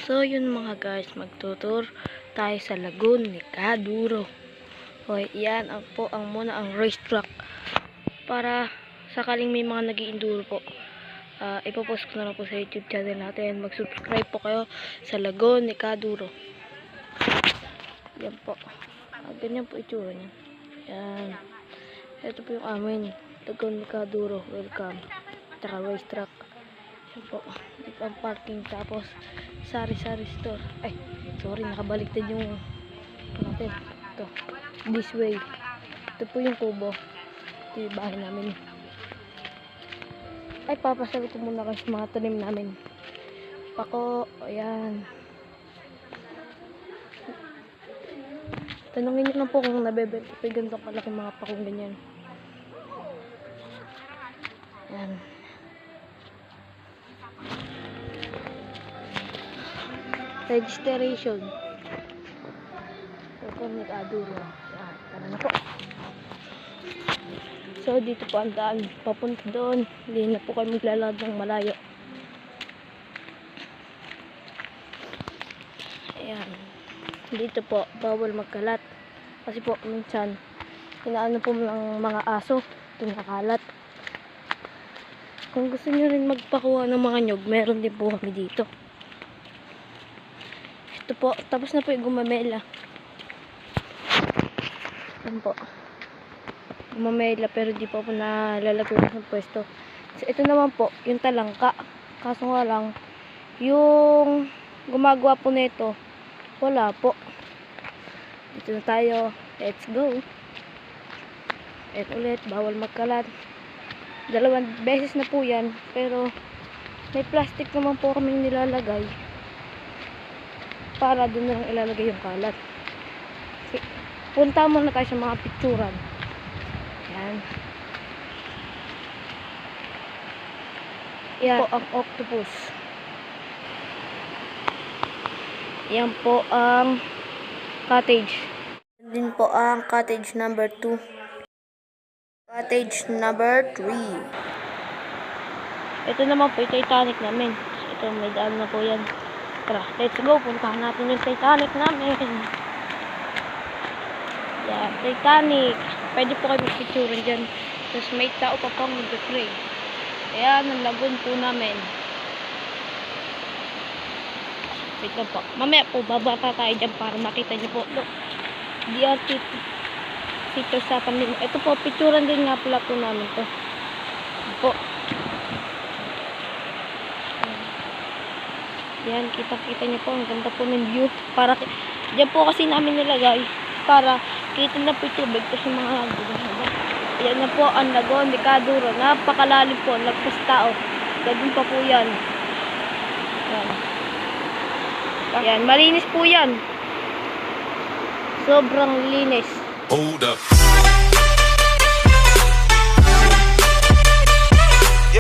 So yun mga guys, magtutur tayo sa lagoon ni Kaduro. Okay, yan ang muna ang racetrack para sakaling may mga nag-i-enduro po. Ipopost ko na lang po sa YouTube channel natin. Mag-subscribe po kayo sa lagoon ni Kaduro. Yan po. Ganyan po itsura niya. Yan. Ito po yung amin. Lagoon ni Kaduro. Welcome. Tsaka racetrack. Yan po. Dito ang parking. Tapos sari-sari store. Ay, sorry, nakabaliktad yung natin. Ito. This way. Ito po yung kubo. Ito yung bahay namin. Ay, papasabi ko muna kasi mga tanim namin. Pako. Ayan. Tanungin nyo lang po kung nabebenta pa ganito kalaki mga pakong ganyan. Ayan. Registration. Welcome ni Kaduro. Ayan, tara na po. So, dito po ang daan. Papunta doon. Hindi na po kami maglalakad ng malayo. Ayan. Dito po, bawal magkalat. Kasi po, minsan, inaano po ng mga aso. Pinakalat. Kung gusto nyo rin magpakuha ng mga nyog, meron din po kami dito. Ito po, tapos na po yung gumamela. Yan po. Gumamela pero di po nalalagay ng pwesto. So, ito naman po, yung talangka. Kaso nga lang, yung gumagawa po nito, wala po. Dito na tayo. Let's go. At ulit, bawal magkalat. 2 beses na po yan. Pero, may plastic naman po kaming nilalagay. Para doon na lang ilalagay yung kalat. Punta muna tayo sa mga picturan. Yan. Yan po ang octopus. Yan po ang cottage. Yan din po ang cottage number 2. Cottage number 3. Ito naman po yung Titanic namin. Ito may daan na po yan. Tara, let's go. Puntahan natin yung Titanic namin. Yan, Titanic. Pwede po kayo magpicturean dyan. Tapos may tao pa pang mag-pray. Ayan, ang lagoon po namin. Wait lang po. Mamaya po, bababa tayo dyan para makita nyo po. Look, diyan dito sa kanila. Ito po, picturean din nga pala po namin to. Ito po. Yan, kita-kita nyo po. Ang ganda po ng view. Para, dyan po kasi namin nilagay. Para kita na po yung tubig. Kasi mga hagod. Yan na po ang lagoon ni Kaduro. Napakalalim po. Lagpas tao. Gagawin pa po yan. Yan. Yan, malinis po yan. Sobrang linis. Hold up.